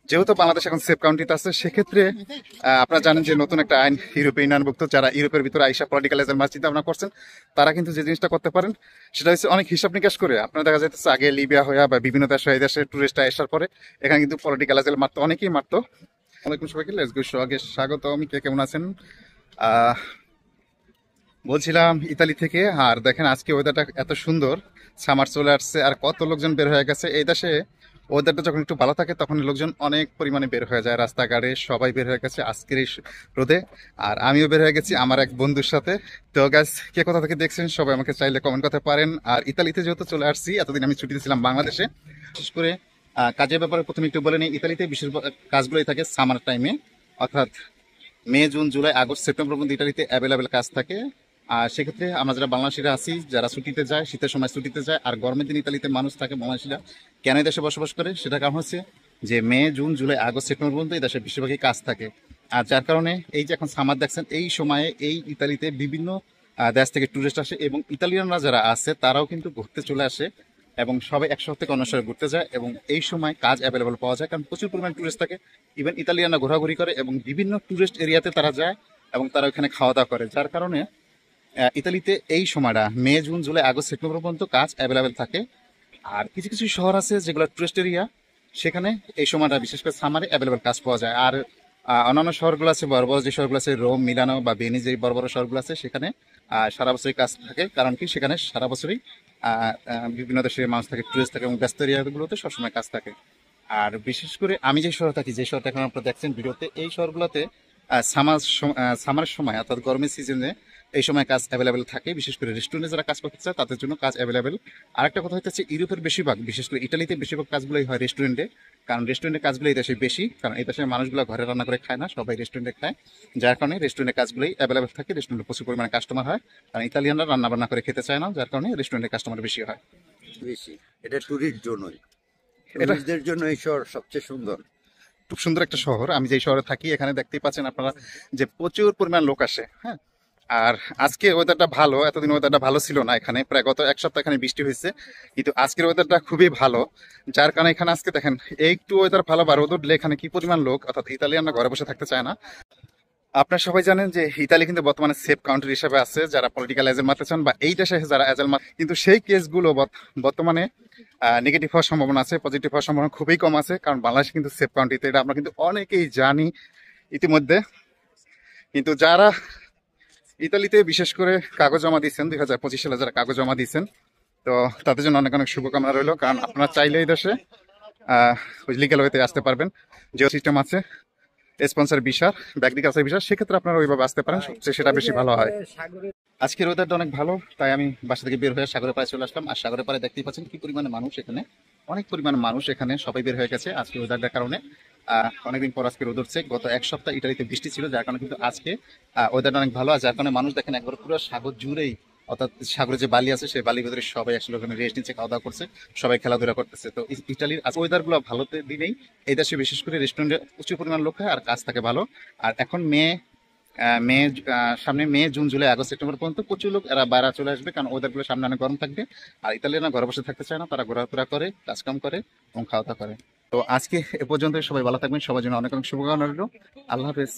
যেহেতু বাংলাদেশ এখন সেফ কান্ট্রিতে আছে, সেক্ষেত্রে আপনারা জানেন যে নতুন একটা আইন ইউরোপে ইউনিয়নভুক্ত যারা ইউরোপের ভিতরে আইসা পলিটিক্যাল এজেন্ট চিন্তা ভাবনা করছেন, তারা কিন্তু যে জিনিসটা করতে পারেন সেটা হচ্ছে অনেক হিসাব নিকাশ করে। আপনারা দেখা যাচ্ছে আগে লিবিয়া হয়ে বা বিভিন্ন দেশ এই দেশে টুরিস্টরা আসার পরে এখানে কিন্তু পলিটিক্যাল এজেন্ট মারতো, অনেকেই মারতো। ওয়ালাইকুম সবাইকে, লেটস গো শো আগে স্বাগতম। কে কেমন আছেন? আহ বলছিলাম ইতালি থেকে। আর দেখেন আজকে ওয়েদারটা এত সুন্দর, সামার চলে আসছে আর কত লোকজন বের হয়ে গেছে। এই দেশে ওয়েদারটা যখন একটু ভালো থাকে তখন লোকজন অনেক পরিমাণে বের হয়ে যায় রাস্তাঘাটে, সবাই বের হয়ে গেছে আজকের এই রোদে। আর আমিও বের হয়ে গেছি আমার এক বন্ধুর সাথে। তো গাইস, কে কোথা থেকে দেখছেন সবাই আমাকে চাইলে কমেন্ট করতে পারেন। আর ইতালিতে যেহেতু চলে আসছি, এতদিন আমি ছুটিতে ছিলাম বাংলাদেশে, বিশেষ করে কাজের ব্যাপারে প্রথমে একটু বলে নিই। ইতালিতে বিশেষ কাজগুলোই থাকে সামার টাইমে, অর্থাৎ May June July August September পর্যন্ত ইটালিতে অ্যাভেলেবেল কাজ থাকে। আর সেক্ষেত্রে আমরা যারা বাংলাদেশিরা আছি, যারা ছুটিতে যায়, শীতের সময় ছুটিতে যায়, আর গরমের দিন ইতালিতে মানুষ থাকে বাংলাদেশিরা কেন এই দেশে বসবাস করে, সেটা কারণ হচ্ছে যে May June July August September পর্যন্ত এই দেশে বেশিরভাগই কাজ থাকে। আর যার কারণে এই যে এখন সামার দেখছেন, এই সময়ে এই ইতালিতে বিভিন্ন দেশ থেকে টুরিস্ট আসে, এবং ইতালিয়ানরা যারা আছে তারাও কিন্তু ঘুরতে চলে আসে, এবং সবাই এক সপ্তাহ থেকে অন্য শহরে ঘুরতে যায়। এবং এই সময় কাজ অ্যাভেলেবল পাওয়া যায়, কারণ প্রচুর পরিমাণ টুরিস্ট থাকে। ইভেন ইতালিয়ানরা ঘোরাঘুরি করে এবং বিভিন্ন টুরিস্ট এরিয়াতে তারা যায় এবং তারা ওখানে খাওয়া দাওয়া করে। যার কারণে ইতালিতে এই সময়টা May June July August September পর্যন্ত কাজ অ্যাভেলেবেল থাকে। আর কিছু কিছু শহর আছে যেগুলো টুরিস্ট এরিয়া, সেখানে এই সময়টা বিশেষ করে সামারে অ্যাভেলেবেল কাজ পাওয়া যায়। আর অন্যান্য শহরগুলো আছে, বড় বড় যে শহরগুলো আছে, রোম, মিলানো বা ভেনিস, যে বড় বড় শহরগুলো আছে, সেখানে সারা বছরই কাজ থাকে। কারণ কি, সেখানে সারা বছরই বিভিন্ন দেশের মানুষ থাকে, টুরিস্ট থাকে, এবং ব্যস্ত এরিয়াগুলোতে সবসময় কাজ থাকে। আর বিশেষ করে আমি যে শহরে থাকি, যে শহরটা এখন আপনারা দেখছেন ভিডিওতে, এই শহরগুলোতে সামারের সময় অর্থাৎ গরমের সিজনে এই সময় কাজ অ্যাভেলেবেল থাকে। বিশেষ করে রেস্টুরেন্টে যারা কাজ করতে চায় তাদের জন্য কাজ অ্যাভেলেবেল। আরেকটা কথা হচ্ছে, ইউরোপের বেশিরভাগ, বিশেষ করে ইটালিতে বেশিরভাগ কাজগুলোই হয় রেস্টুরেন্টে। কারণ রেস্টুরেন্টের কাজগুলো এই দেশে বেশি, কারণ এই দেশের মানুষগুলো ঘরে রান্না করে খায় না, সবাই রেস্টুরেন্টে খায়। যার কারণে রেস্টুরেন্টের কাজগুলোই অ্যাভেলেবেল থাকে, রেস্টুরেন্টে প্রচুর পরিমাণে কাস্টমার হয়। কারণ ইতালিয়ানরা রান্না বান্না করে খেতে চায় না, যার কারণে রেস্টুরেন্টের কাস্টমার বেশি হয়। বেশি। এটা ট্যুরিস্ট জন্যই, এটা ট্যুরিস্টদের জন্য এই শহর সবচেয়ে সুন্দর। খুব সুন্দর একটা শহর। আমি যেই শহরে থাকি এখানে দেখতেই পাচ্ছেন আপনারা যে প্রচুর পরিমাণ লোক আসে। হ্যাঁ, আর আজকে ওয়েদারটা ভালো, এতদিন ওয়েদারটা ভালো ছিল না এখানে, প্রায় গত এক সপ্তাহ এখানে বৃষ্টি হয়েছে, কিন্তু আজকের ওয়েদারটা খুবই ভালো। যার কারণে এখানে আজকে দেখেন একটু ওয়েদার ভালো বা রোদ উঠলে এখানে কি পরিমাণ লোক, অর্থাৎ ইতালিয়ানরা ঘরে বসে থাকতে চায় না। আপনারা সবাই জানেন যে ইতালি কিন্তু বর্তমানে সেফ কান্ট্রি হিসেবে আছে, যারা পলিটিক্যাল এজেন্ট মারতে চান বা এই দেশে যারা এজেন্ট মার, কিন্তু সেই কেসগুলো বর্তমানে নেগেটিভ হওয়ার সম্ভাবনা আছে, পজিটিভ হওয়ার সম্ভাবনা খুবই কম আছে। কারণ বাংলাদেশ কিন্তু সেফ কান্ট্রিতে, এটা আমরা কিন্তু অনেকেই জানি ইতিমধ্যে। কিন্তু যারা ইতালিতে বিশেষ করে কাগজ জমা দিচ্ছেন 2025 সালে, যারা কাগজ জমা দিচ্ছেন, তো তাদের জন্য অনেক অনেক শুভকামনা রইল। কারণ আপনারা চাইলে এই দেশে লিগ্যাল ওয়েতে আসতে পারবেন, যে সিস্টেম আছে স্পন্সর ভিসা, ব্যক্তিগত ভিসা, সেক্ষেত্রে আপনারা ওইভাবে আসতে পারেন, সবচেয়ে সেটা বেশি ভালো হয়। আজকের ওয়েদারটা অনেক ভালো, তাই আমি বাসা থেকে বের হয়ে সাগরের পাড়ে চলে আসলাম। আর সাগরের পাড়ে দেখতেই পাচ্ছেন কি পরিমাণে মানুষ এখানে, অনেক পরিমাণে মানুষ এখানে, সবাই বের হয়ে গেছে আজকে ওয়েদারটার কারণে। অনেকদিন পর আজকে রোদ উঠছে, গত এক সপ্তাহ ইটালিতে বৃষ্টি ছিল, যার কারণে কিন্তু আজকে ওয়েদারটা অনেক ভালো। আর যার কারণে মানুষ দেখেন একবার পুরো সাগর জুড়েই, অর্থাৎ সাগরে যে বালি আছে সেই বালির ভিতরে সবাই আসলে ওখানে রেস্ট নিচ্ছে, খাওয়া দাওয়া করছে, সবাই খেলাধুলা করতেছে। তো ইটালির ওয়েদার গুলো ভালোতে দিনেই এই দেশে বিশেষ করে রেস্টুরেন্টে প্রচুর পরিমাণ লোক হয় আর কাজ থাকে ভালো। আর এখন সামনে May June July August September পর্যন্ত প্রচুর লোক এরা বাইরে চলে আসবে, কারণ ওয়েদার গুলো সামনে অনেক গরম থাকবে। আর ইতালিয়ানরা ঘরে বসে থাকতে চায় না, তারা ঘোরাফেরা করে, কাজকাম করে এবং খাওয়া দাওয়া করে। তো আজকে এ পর্যন্ত, সবাই ভালো থাকবেন, সবার জন্য অনেক অনেক শুভকামনা রইল। আল্লাহ হাফেজ।